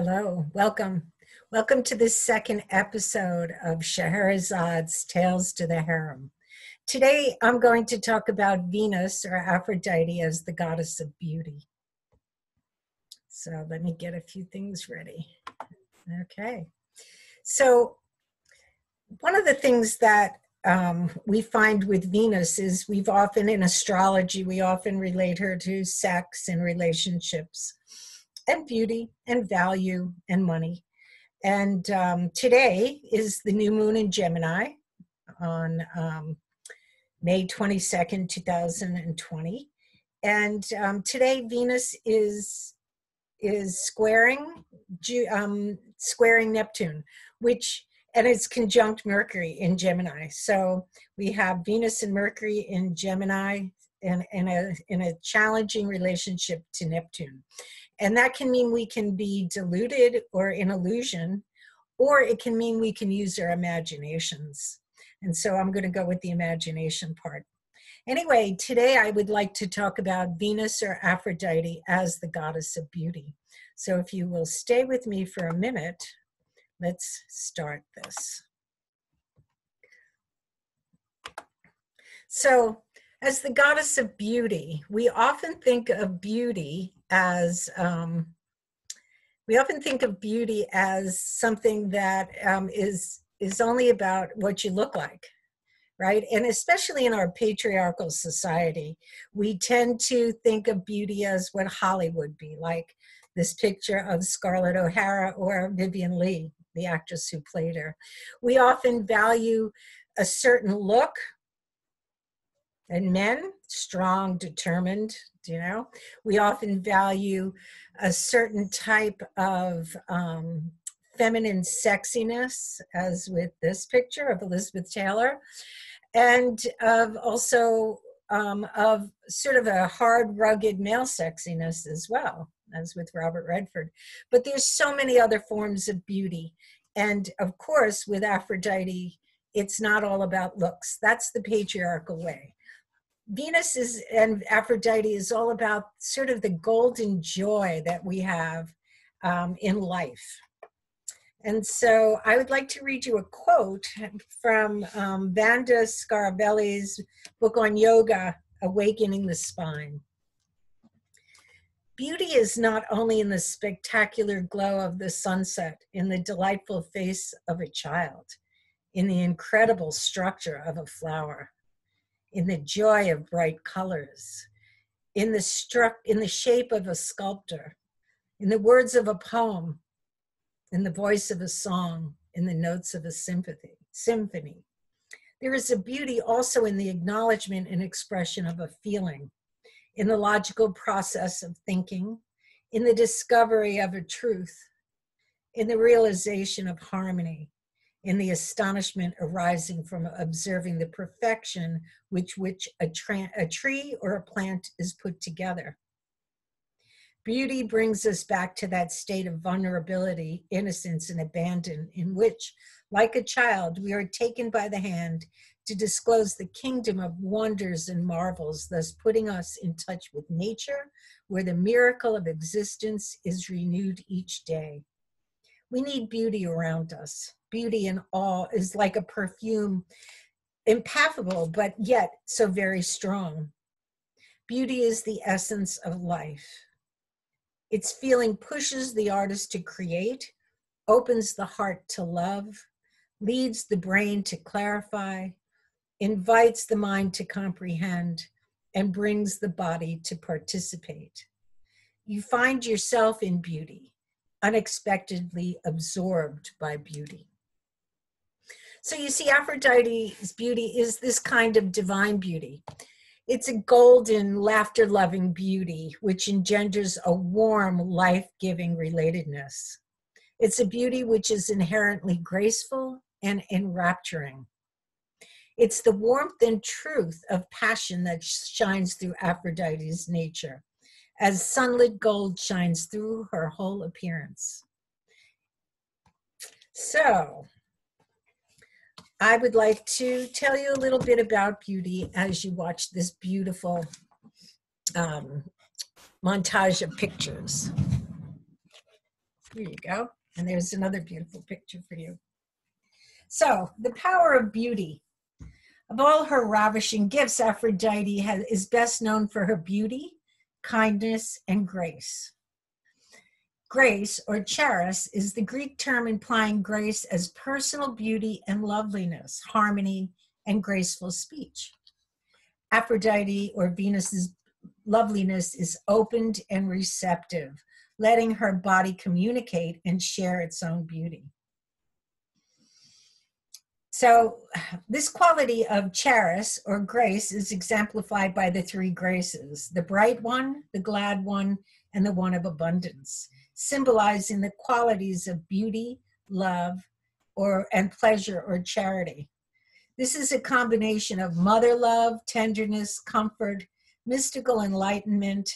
Hello, welcome. Welcome to this second episode of Scheherazade's Tales to the Harem. Today I'm going to talk about Venus or Aphrodite as the goddess of beauty. So let me get a few things ready. Okay. So one of the things that we find with Venus is we've often in astrology, we often relate her to sex and relationships and beauty and value and money. And today is the new moon in Gemini on May 22nd, 2020. And today Venus is squaring Neptune, and it's conjunct Mercury in Gemini. So we have Venus and Mercury in Gemini in a challenging relationship to Neptune. And that can mean we can be deluded or in illusion, or it can mean we can use our imaginations. And so I'm going to go with the imagination part. Anyway, today I would like to talk about Venus or Aphrodite as the goddess of beauty. So if you will stay with me for a minute, let's start this. So as the goddess of beauty, we often think of beauty as something that is only about what you look like, right? And especially in our patriarchal society, we tend to think of beauty as what Hollywood be, like this picture of Scarlett O'Hara or Vivian Leigh, the actress who played her. We often value a certain look. And men, strong, determined, we often value a certain type of feminine sexiness, as with this picture of Elizabeth Taylor, and of sort of a hard, rugged male sexiness as well, as with Robert Redford. But there's so many other forms of beauty. And of course, with Aphrodite, it's not all about looks. That's the patriarchal way. Venus and Aphrodite is all about sort of the golden joy that we have in life. And so I would like to read you a quote from Vanda Scaravelli's book on yoga, Awakening the Spine. Beauty is not only in the spectacular glow of the sunset, in the delightful face of a child, in the incredible structure of a flower, in the joy of bright colors, in the shape of a sculptor, in the words of a poem, in the voice of a song, in the notes of a symphony. There is a beauty also in the acknowledgement and expression of a feeling, in the logical process of thinking, in the discovery of a truth, in the realization of harmony, in the astonishment arising from observing the perfection with which a tree or a plant is put together. Beauty brings us back to that state of vulnerability, innocence, and abandon in which, like a child, we are taken by the hand to disclose the kingdom of wonders and marvels, thus putting us in touch with nature, where the miracle of existence is renewed each day. We need beauty around us. Beauty in awe is like a perfume, impalpable, but yet so very strong. Beauty is the essence of life. Its feeling pushes the artist to create, opens the heart to love, leads the brain to clarify, invites the mind to comprehend, and brings the body to participate. You find yourself in beauty, unexpectedly absorbed by beauty. So you see, Aphrodite's beauty is this kind of divine beauty. It's a golden, laughter-loving beauty which engenders a warm, life-giving relatedness. It's a beauty which is inherently graceful and enrapturing. It's the warmth and truth of passion that shines through Aphrodite's nature, as sunlit gold shines through her whole appearance. So, I would like to tell you a little bit about beauty as you watch this beautiful montage of pictures. Here you go. And there's another beautiful picture for you. So, the power of beauty. Of all her ravishing gifts, Aphrodite is best known for her beauty, kindness, and grace. Grace, or charis, is the Greek term implying grace as personal beauty and loveliness, harmony, and graceful speech. Aphrodite, or Venus's loveliness, is opened and receptive, letting her body communicate and share its own beauty. So this quality of charis, or grace, is exemplified by the three graces: the bright one, the glad one, and the one of abundance, symbolizing the qualities of beauty, love, and pleasure or charity. This is a combination of mother love, tenderness, comfort, mystical enlightenment,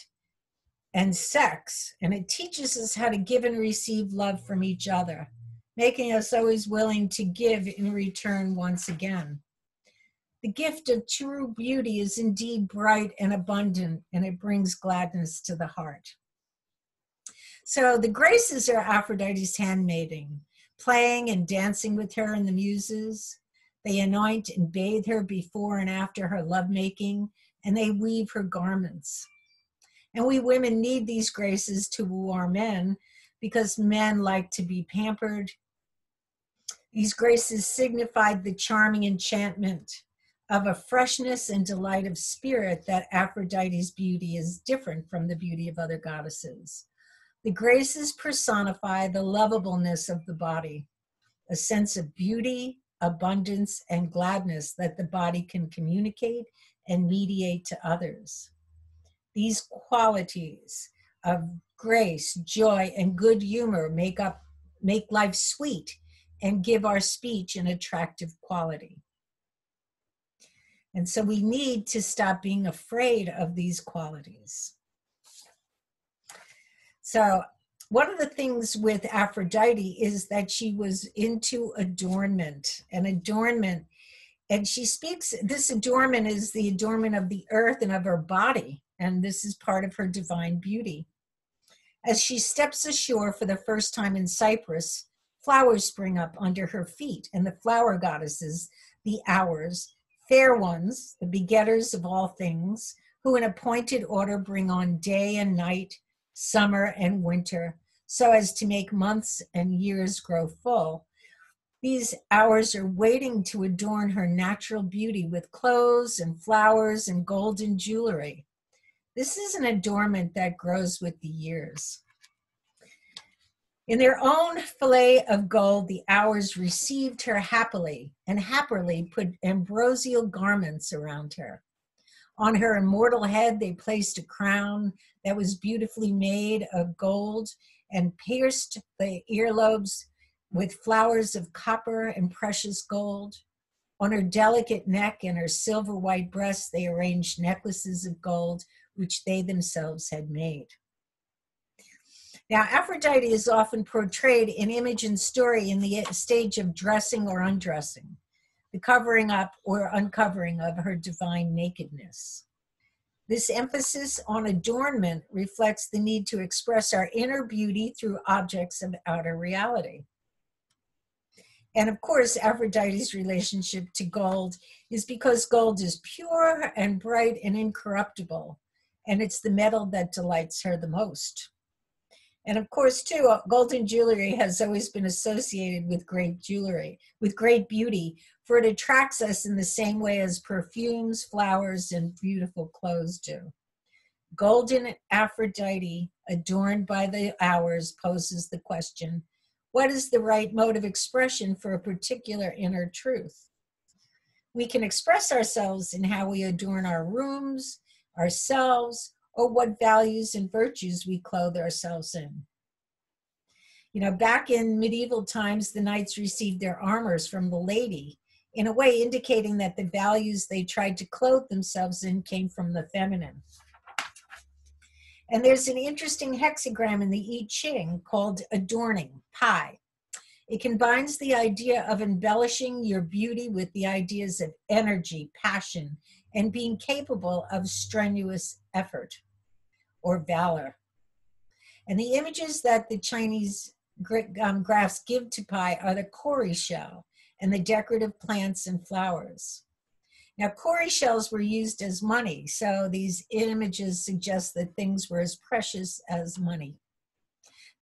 and sex, and it teaches us how to give and receive love from each other, making us always willing to give in return once again. The gift of true beauty is indeed bright and abundant, and it brings gladness to the heart. So the graces are Aphrodite's handmaiding, playing and dancing with her in the muses. They anoint and bathe her before and after her lovemaking, and they weave her garments. And we women need these graces to woo our men, because men like to be pampered. These graces signified the charming enchantment of a freshness and delight of spirit that Aphrodite's beauty is different from the beauty of other goddesses. The graces personify the lovableness of the body, a sense of beauty, abundance, and gladness that the body can communicate and mediate to others. These qualities of grace, joy, and good humor make life sweet and give our speech an attractive quality. And so we need to stop being afraid of these qualities. So one of the things with Aphrodite is that she was into adornment, and she speaks, this adornment is the adornment of the earth and of her body, and this is part of her divine beauty. As she steps ashore for the first time in Cyprus, flowers spring up under her feet, and the flower goddesses, the hours, fair ones, the begetters of all things, who in appointed order bring on day and night, summer and winter, so as to make months and years grow full. These hours are waiting to adorn her natural beauty with clothes and flowers and golden jewelry. This is an adornment that grows with the years. In their own fillet of gold, the hours received her happily put ambrosial garments around her. On her immortal head, they placed a crown that was beautifully made of gold and pierced the earlobes with flowers of copper and precious gold. On her delicate neck and her silver white breasts, they arranged necklaces of gold, which they themselves had made. Now, Aphrodite is often portrayed in image and story in the stage of dressing or undressing, the covering up or uncovering of her divine nakedness. This emphasis on adornment reflects the need to express our inner beauty through objects of outer reality. And of course, Aphrodite's relationship to gold is because gold is pure and bright and incorruptible, and it's the metal that delights her the most. And of course, too, golden jewelry has always been associated with great beauty, for it attracts us in the same way as perfumes, flowers, and beautiful clothes do. Golden Aphrodite, adorned by the hours, poses the question, what is the right mode of expression for a particular inner truth? We can express ourselves in how we adorn our rooms, ourselves, or what values and virtues we clothe ourselves in. You know, back in medieval times, the knights received their armors from the lady, in a way indicating that the values they tried to clothe themselves in came from the feminine. And there's an interesting hexagram in the I Ching called adorning, pi. It combines the idea of embellishing your beauty with the ideas of energy, passion, and being capable of strenuous effort or valor. And the images that the Chinese graphs give to pi are the cowrie shell and the decorative plants and flowers. Now, cowrie shells were used as money, so these images suggest that things were as precious as money.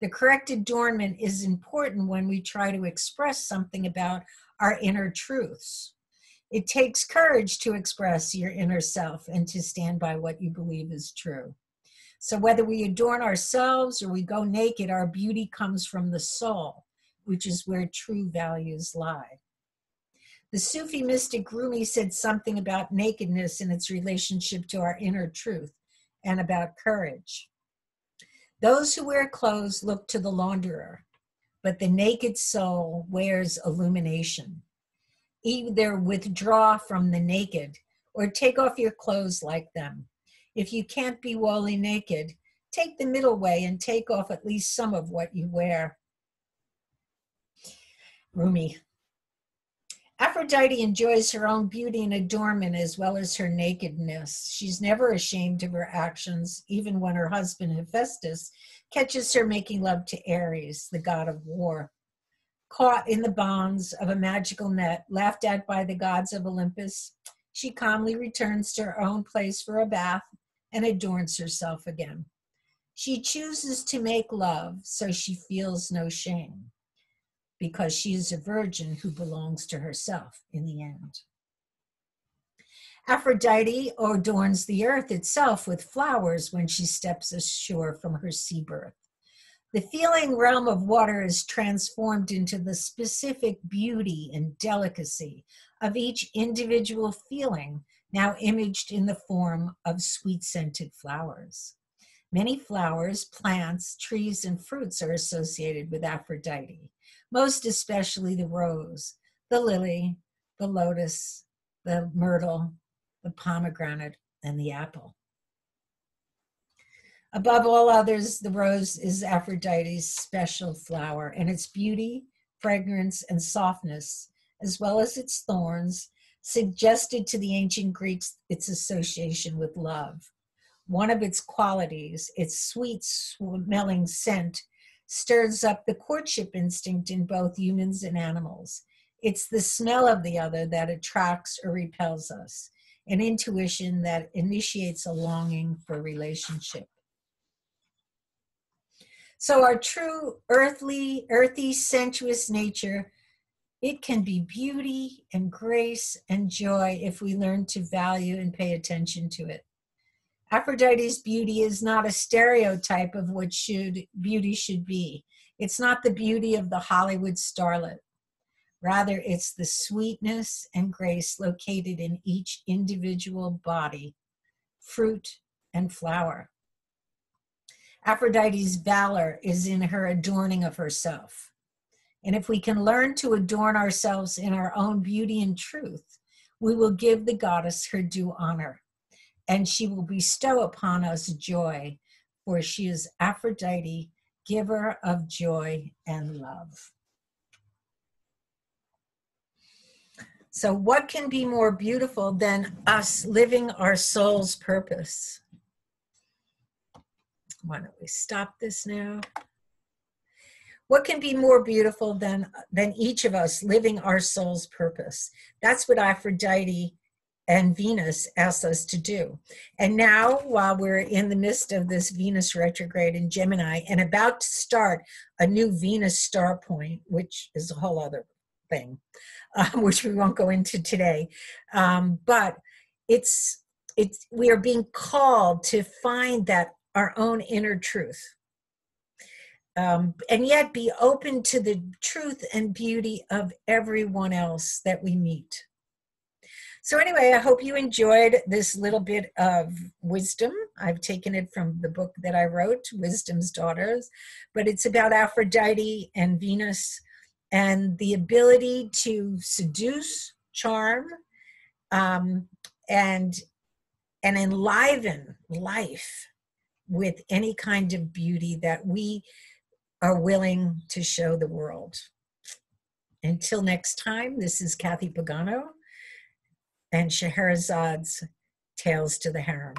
The correct adornment is important when we try to express something about our inner truths. It takes courage to express your inner self and to stand by what you believe is true. So whether we adorn ourselves or we go naked, our beauty comes from the soul, which is where true values lie. The Sufi mystic Rumi said something about nakedness and its relationship to our inner truth and about courage. Those who wear clothes look to the launderer, but the naked soul wears illumination. Either withdraw from the naked or take off your clothes like them. If you can't be wholly naked, take the middle way and take off at least some of what you wear. Rumi. Aphrodite enjoys her own beauty and adornment as well as her nakedness. She's never ashamed of her actions, even when her husband Hephaestus catches her making love to Ares, the god of war. Caught in the bonds of a magical net, laughed at by the gods of Olympus, she calmly returns to her own place for a bath and adorns herself again. She chooses to make love, so she feels no shame, because she is a virgin who belongs to herself in the end. Aphrodite adorns the earth itself with flowers when she steps ashore from her sea birth. The feeling realm of water is transformed into the specific beauty and delicacy of each individual feeling, now imaged in the form of sweet-scented flowers. Many flowers, plants, trees, and fruits are associated with Aphrodite, most especially the rose, the lily, the lotus, the myrtle, the pomegranate, and the apple. Above all others, the rose is Aphrodite's special flower, and its beauty, fragrance, and softness, as well as its thorns, suggested to the ancient Greeks its association with love. One of its qualities, its sweet-smelling scent, stirs up the courtship instinct in both humans and animals. It's the smell of the other that attracts or repels us, an intuition that initiates a longing for relationship. So our true earthy, sensuous nature, it can be beauty and grace and joy if we learn to value and pay attention to it. Aphrodite's beauty is not a stereotype of what beauty should be. It's not the beauty of the Hollywood starlet. Rather, it's the sweetness and grace located in each individual body, fruit, and flower. Aphrodite's valor is in her adorning of herself. And if we can learn to adorn ourselves in our own beauty and truth, we will give the goddess her due honor, and she will bestow upon us joy, for she is Aphrodite, giver of joy and love. So what can be more beautiful than us living our soul's purpose? Why don't we stop this now? What can be more beautiful than each of us living our soul's purpose? That's what Aphrodite and Venus asked us to do. And now, while we're in the midst of this Venus retrograde in Gemini and about to start a new Venus star point, which is a whole other thing, which we won't go into today, but we are being called to find that our own inner truth, and yet be open to the truth and beauty of everyone else that we meet. So anyway, I hope you enjoyed this little bit of wisdom. I've taken it from the book that I wrote, Wisdom's Daughters, but it's about Aphrodite and Venus and the ability to seduce, charm, and enliven life with any kind of beauty that we are willing to show the world. Until next time, this is Kathy Pagano and Scheherazade's Tales to the Harem.